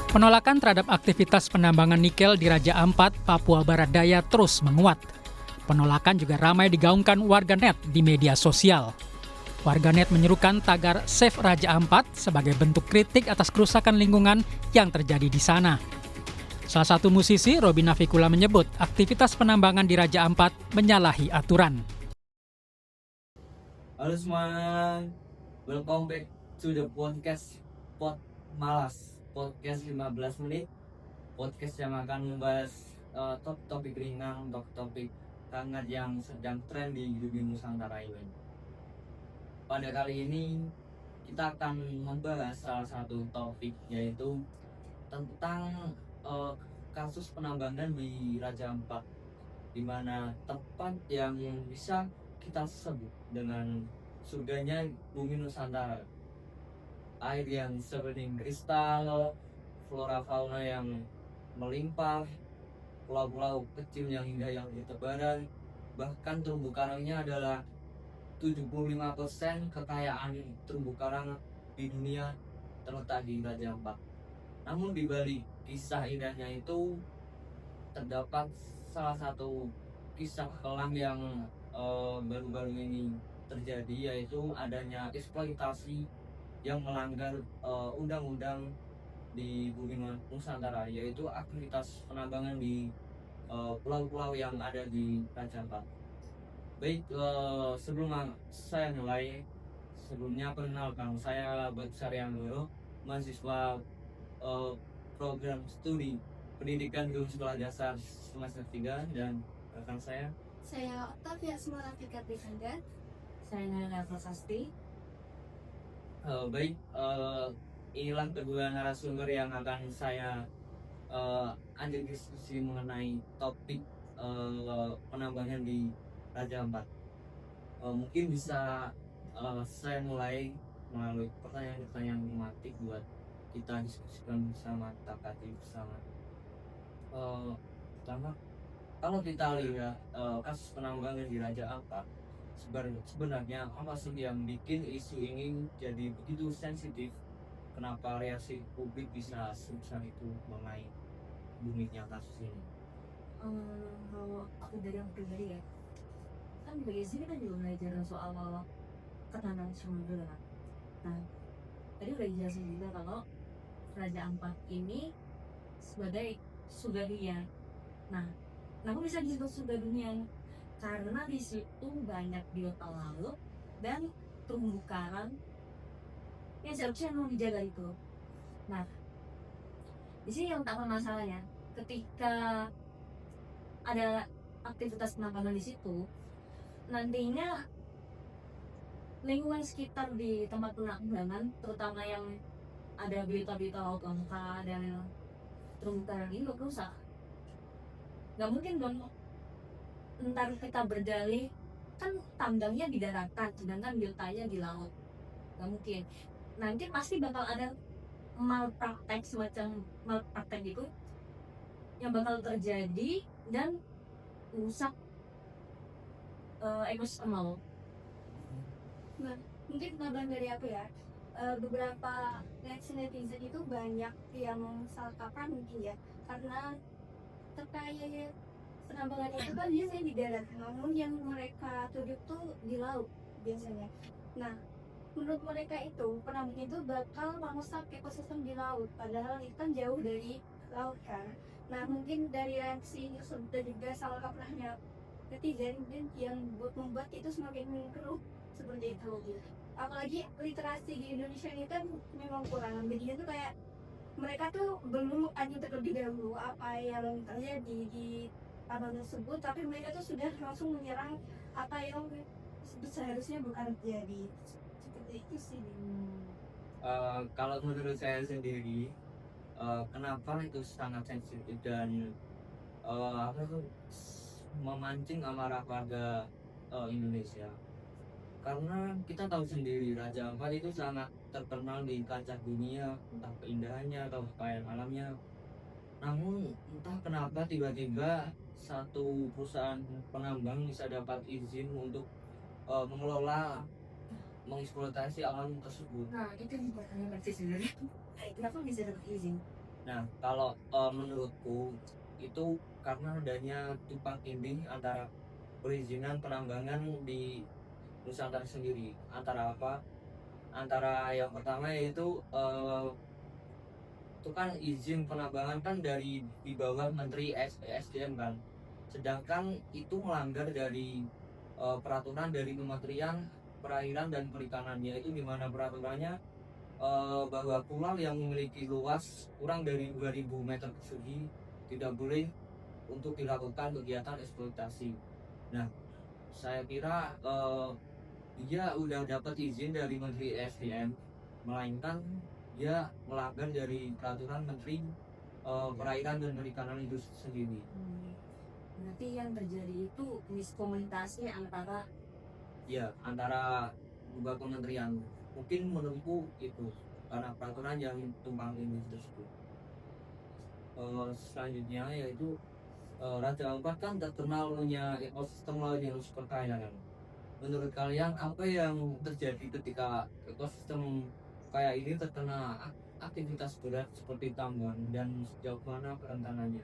Penolakan terhadap aktivitas penambangan nikel di Raja Ampat, Papua Barat Daya terus menguat. Penolakan juga ramai digaungkan warganet di media sosial. Warganet menyerukan tagar Save Raja Ampat sebagai bentuk kritik atas kerusakan lingkungan yang terjadi di sana. Salah satu musisi, Robin Navikula, menyebut aktivitas penambangan di Raja Ampat menyalahi aturan. Halo semuanya, welcome back to the podcast Malas, podcast 15 menit, podcast yang akan membahas topik ringan, topik hangat yang sedang tren di Nusantara ini. Pada kali ini kita akan membahas salah satu topik, yaitu tentang kasus penambangan di Raja Ampat, di mana tempat yang bisa kita sebut dengan surganya bumi Nusantara. Air yang sebening kristal, flora fauna yang melimpah, pulau-pulau kecil yang indah yang ditebaran, bahkan terumbu karangnya adalah 75% kekayaan terumbu karang di dunia terletak di Raja Ampat. Namun di balik kisah indahnya itu terdapat salah satu kisah kelam yang baru-baru ini terjadi, yaitu adanya eksploitasi yang melanggar undang-undang di bumi Nusantara, yaitu aktivitas penambangan di pulau-pulau yang ada di Raja Ampat. Baik, sebelum saya mulai, sebelumnya perkenalkan, saya Bagus Ariandono, mahasiswa program studi pendidikan di Sekolah Dasar semester 3, dan rekan saya Octavia Semarafika Trivanda. Saya Nana Prasasti. Baik, inilah kedua narasumber yang akan saya ajak diskusi mengenai topik penambangan di Raja Ampat. Mungkin bisa saya mulai melalui pertanyaan-pertanyaan tematik buat kita diskusikan bersama, kita kaji bersama. Pertama, kalau kita lihat kasus penambangan di Raja Ampat, sebenarnya apa sih yang bikin isu ini jadi begitu sensitif? Kenapa reaksi publik bisa sebesar itu mengenai boomingnya kasus ini? Kalau aku dari yang pribadi ya, kan di sini kita juga belajar soal ketahanan sumber daya kan. Nah, tadi udah dijelasin juga kalau Raja Ampat ini sebagai surga dunia. Nah, kenapa bisa disebut surga dunia? Karena di situ banyak biota laut dan terumbu karang yang seharusnya mau dijaga itu. Nah, di sini yang utama masalahnya, ketika ada aktivitas penambangan di situ, nantinya lingkungan sekitar di tempat penambangan, terutama yang ada biota-biota laut langka dan terumbu karang ini rusak. Gak mungkin dong ntar kita berdalih kan tambangnya di daratan sedangkan biotanya di laut, gak mungkin. Nanti pasti bakal ada malpraktek, semacam malpraktek itu yang bakal terjadi dan rusak ekosistem laut. Nah, mungkin tambahan dari aku ya, beberapa netizen itu banyak yang salah kaprah mungkin ya, karena terkait penambangan itu kan biasanya di darat, namun yang mereka tuju tuh di laut biasanya. Nah, menurut mereka itu penambang itu bakal merusak ekosistem di laut, padahal itu kan jauh dari laut kan. Nah, mungkin dari reaksi tersebut dan juga salah kaprahnya netizen yang membuat itu semakin keruh seperti itu. Apalagi literasi di Indonesia ini kan memang kurang, jadi itu kayak mereka tuh belum anjing terlebih dahulu apa yang terjadi di abang tersebut, tapi mereka tuh sudah langsung menyerang apa yang seharusnya bukan terjadi. Seperti itu sih. Kalau menurut saya sendiri, kenapa itu sangat sensitif dan memancing amarah warga Indonesia? Karena kita tahu sendiri Raja Ampat itu sangat terkenal di kancah dunia, entah keindahannya atau kekayaan alamnya. Namun entah kenapa tiba-tiba satu perusahaan penambang bisa dapat izin untuk mengelola, mengeksploitasi alam tersebut. Nah, itu yang pertanyaan sih sebenarnya. Kenapa bisa dapat izin? Nah, kalau menurutku itu karena adanya tumpang tindih antara perizinan penambangan di Nusantara sendiri. Antara apa? Antara yang pertama yaitu itu kan izin penambangan kan dari di bawah Menteri SDM kan. Sedangkan itu melanggar dari peraturan dari Kementerian Perairan dan Perikanan, yaitu di mana peraturannya bahwa pulau yang memiliki luas kurang dari 2000 meter persegi tidak boleh untuk dilakukan kegiatan eksploitasi. Nah, saya kira dia udah dapat izin dari Menteri SDM, melainkan dia melanggar dari peraturan Menteri Perairan dan Perikanan itu sendiri. Berarti yang terjadi itu miskomunikasi antara Antara dua kementerian. Mungkin menurutku itu karena peraturan yang tumpang tindih tersebut. Selanjutnya yaitu Raja Ampat kan terkenal punya ekosistem laut yang super kaya kan. Menurut kalian apa yang terjadi ketika ekosistem kayak ini terkena aktivitas berat seperti tambang, dan sejauh mana kerentanannya?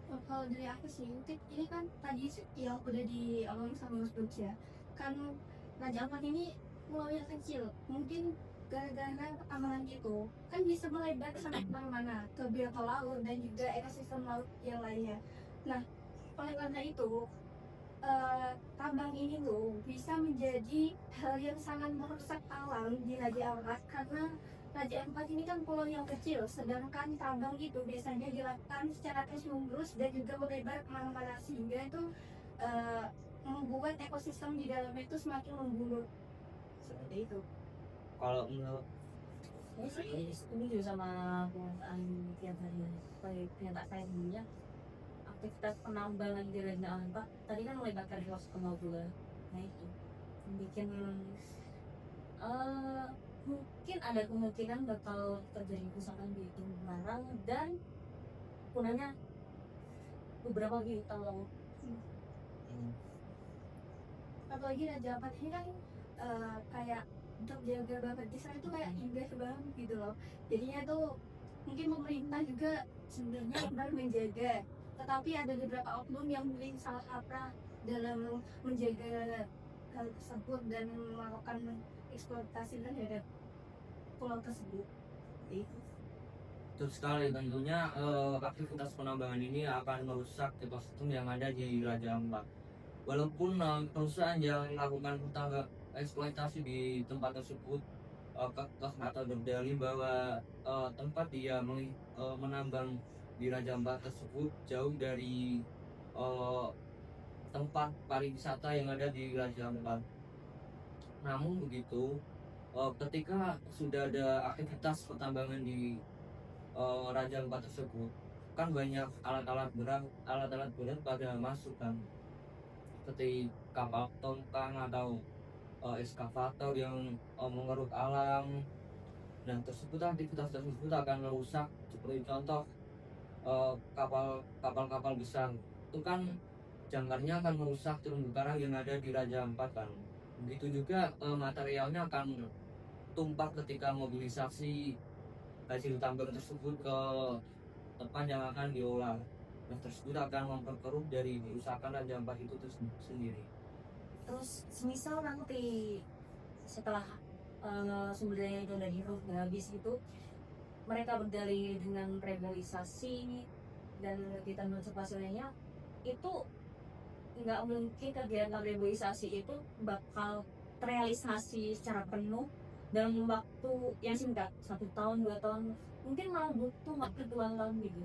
Kalau dari aku sih, mungkin ini kan tadi yang udah diomongin sama Mas Bux ya. Kan Raja Ampat ini pulau yang kecil, mungkin gara-gara pertambangan itu kan bisa melebar sampai kemana-mana ke biota laut dan juga ekosistem laut yang lainnya. Nah, oleh karena itu tambang ini tuh bisa menjadi hal yang sangat merusak alam di Raja Ampat, karena Raja Ampat ini kan pulau yang kecil, sedangkan tambang itu biasanya dilakukan secara terus-menerus dan juga melebar kemana-mana, sehingga itu membuat ekosistem di dalamnya itu semakin memburuk seperti itu. Kalau menurut saya sih setuju sama pernyataan yang tadi pernyataan saya sebelumnya. Aktivitas penambangan di Raja Ampat tadi kan melibatkan ekosistem laut juga. Nah itu bikin mungkin ada kemungkinan bakal terjadi kerusakan di terumbu karang dan punahnya beberapa biota laut. Apalagi Raja Ampat ini kan kayak untuk jaga banget di sana itu kayak indah banget gitu loh. Jadinya tuh mungkin pemerintah juga sebenarnya benar menjaga, tetapi ada beberapa oknum yang mungkin salah kaprah dalam menjaga hal tersebut dan melakukan eksploitasi terhadap pulau tersebut. Itu. Betul sekali, tentunya aktivitas penambangan ini akan merusak ekosistem yang ada di Raja Ampat. Walaupun perusahaan yang melakukan eksploitasi di tempat tersebut kekeh atau berdalih bahwa tempat dia menambang di Raja Ampat tersebut jauh dari tempat pariwisata yang ada di Raja Ampat. Namun begitu, ketika sudah ada aktivitas pertambangan di Raja Ampat tersebut, kan banyak alat-alat berat pada masuk kan, seperti kapal tongkang atau eskavator yang mengeruk alam. Dan aktivitas tersebut akan merusak, seperti contoh kapal-kapal besar itu kan jangkarnya akan merusak terumbu karang yang ada di Raja Ampat kan. Begitu juga materialnya akan tumpah ketika mobilisasi hasil tambang tersebut ke tempat yang akan diolah. Nah, tersebut akan memperkeruh dari kerusakan Raja Ampat itu sendiri. Terus semisal nanti setelah sumber daya itu udah habis itu, mereka berdalih dengan reboisasi dan kita konservasi lainnya, itu nggak mungkin kegiatan reboisasi itu bakal terrealisasi secara penuh dalam waktu yang singkat, 1 tahun 2 tahun, mungkin malah butuh waktu 2 tahun gitu.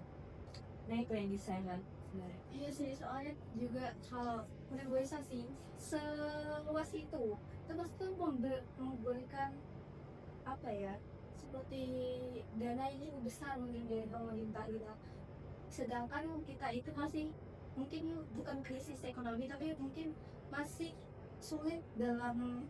Nah itu yang disayangkan sebenarnya. Iya sih, soalnya juga kalau reboisasi seluas itu terus tuh memberikan apa ya, seperti dana ini besar mungkin dari pemerintah gitu, sedangkan kita itu masih mungkin bukan krisis ekonomi tapi mungkin masih sulit dalam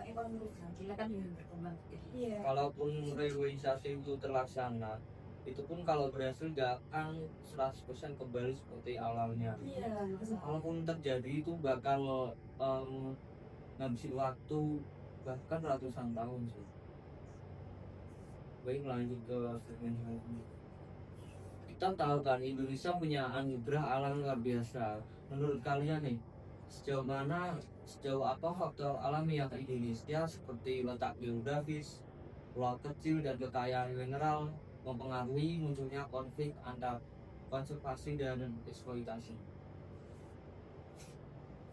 ekonomi. Kita kan juga berkembang gitu. Iya. Kalaupun reboisasi itu terlaksana, itu pun kalau berhasil gak akan 100% kembali seperti awalnya. Iya. Kalaupun terjadi itu bakal ngabisin waktu bahkan ratusan tahun sih. Baik, lanjut ke segmen selanjutnya. Kita tahu kan Indonesia punya anugerah alam luar biasa. Menurut kalian nih, sejauh apa faktor alam yang di Indonesia seperti letak geografis, pulau kecil dan kekayaan mineral mempengaruhi munculnya konflik antara konservasi dan eksploitasi?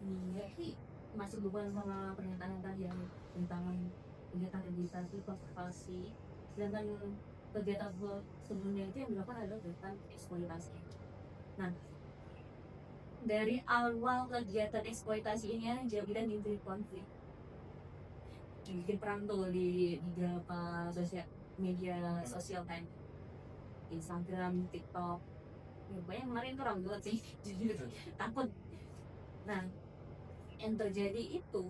Iya sih, masih bukan sama pernyataan tadi ya tentang kegiatan registrasi konservasi, sedangkan kegiatan sebelumnya itu yang dilakukan adalah kegiatan eksploitasi. Nah, dari awal kegiatan eksploitasi ini aja udah timbul konflik, bikin perang tuh di beberapa media sosial kan, Instagram, TikTok. Ya, pokoknya kemarin tuh rame banget sih, jujur takut. Nah, yang terjadi itu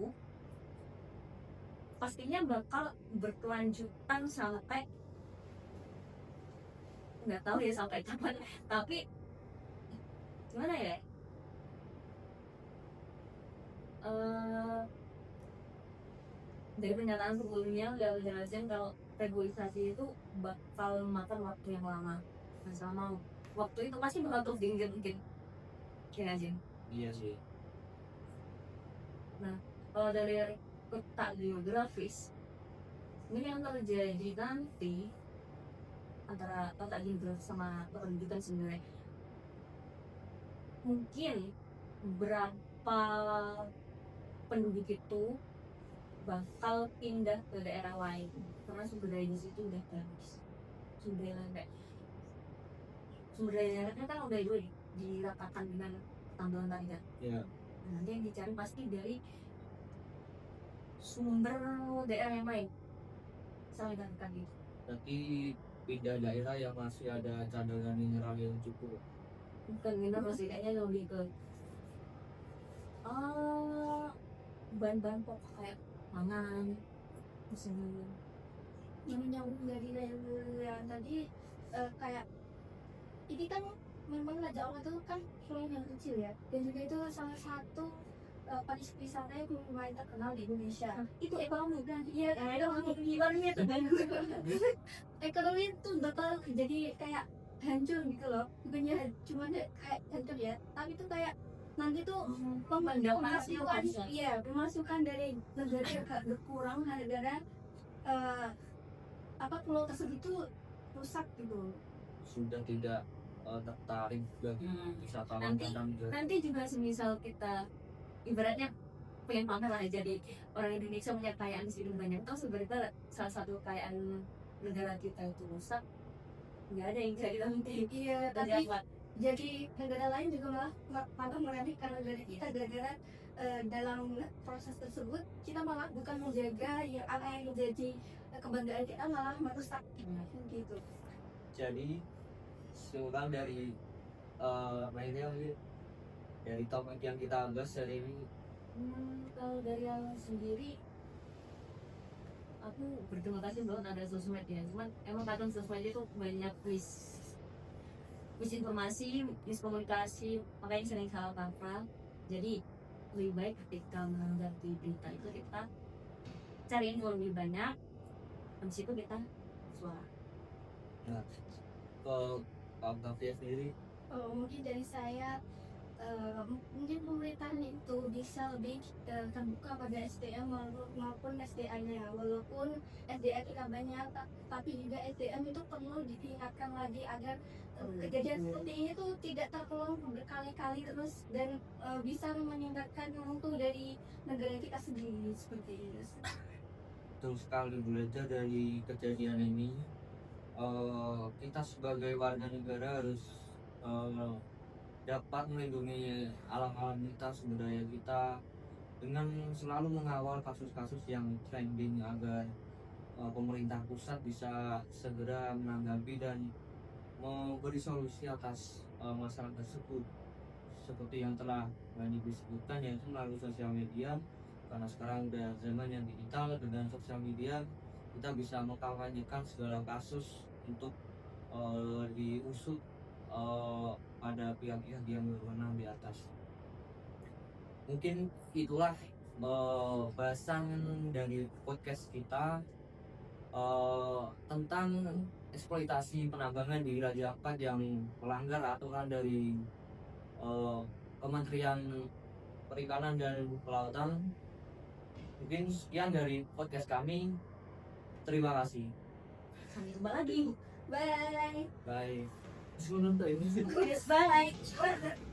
pastinya bakal berkelanjutan sampai nggak tahu ya sampai kapan, tapi gimana ya, dari pernyataan sebelumnya udah jelasin kalau regulasi itu bakal makan waktu yang lama. Nah, selama waktu itu pasti bakal terus diinjak mungkin ya aja. Iya sih. Nah, kalau dari peta geografis ini yang terjadi nanti antara peta geografis sama pendidikan sebenarnya, mungkin berapa penduduk itu bakal pindah ke daerah lain karena sumber daya di situ udah habis. Sumber daya kan udah diratakan dengan tambahan tadi kan. Ya. Nah, nanti yang dicari pasti dari sumber daerah yang lain, misalnya kan gitu. Berarti pindah daerah yang masih ada cadangan mineral yang cukup. Bukan mineral sih, kayaknya lebih ke bahan-bahan pokok kayak pangan, misalnya. Yang nyambung dari yang tadi, kayak ini kan memang Raja Ampat itu kan pulau yang kecil ya, dan juga itu salah satu pariwisata yang lumayan terkenal di Indonesia. Itu ekonomi kan, iya ekonomi itu bakal jadi kayak hancur gitu loh, bukannya cuma kayak hancur ya, tapi itu kayak nanti tuh pemasukan dari negara agak berkurang gara-gara pulau tersebut tuh rusak gitu. Sudah tidak tertarik bagi wisatawan Nanti juga semisal kita ibaratnya pengen pamer lah, jadi orang Indonesia punya kekayaan di sini banyak, atau sebenarnya salah satu kekayaan negara kita itu rusak, nggak ada yang jadi nanti. Iya, tapi jadi negara lain juga malah meremehkan negara kita gara-gara dalam proses tersebut kita malah bukan menjaga yang apa yang menjadi kebanggaan kita, malah merusak gitu. Jadi seorang dari dari topik yang kita bahas hari ini, Kalau dari yang sendiri, aku berterima kasih banget ada sosmed ya, cuman emang kadang sosmed itu banyak misinformasi, miskomunikasi, makanya sering salah kaprah. Jadi lebih baik ketika menanggapi berita itu kita cari info lebih banyak, habis itu kita suara. nah, ke Pak Gafia sendiri, Mungkin dari saya, mungkin pemerintahan itu bisa lebih terbuka pada SDM maupun SDA-nya, walaupun SDA tidak banyak, tapi juga SDM itu perlu ditingkatkan lagi agar kejadian seperti ini tuh tidak terulang berkali-kali terus, dan bisa meningkatkan mutu dari negara kita sendiri seperti ini. terus sekali belajar dari kejadian ini, kita sebagai warga negara harus dapat melindungi alam-alam kita, sumber daya kita, dengan selalu mengawal kasus-kasus yang trending agar pemerintah pusat bisa segera menanggapi dan memberi solusi atas masalah tersebut, seperti yang telah disebutkan, yaitu melalui sosial media. Karena sekarang udah zaman yang digital, dengan sosial media kita bisa mengkampanyekan segala kasus untuk diusut pada pihak-pihak yang berwenang di atas. Mungkin itulah bahasan dari podcast kita. tentang eksploitasi penambangan di Raja Ampat yang melanggar aturan dari Kementerian Perikanan dan Kelautan. Mungkin sekian dari podcast kami. Terima kasih. Sampai jumpa lagi. Bye. Bye. Bye.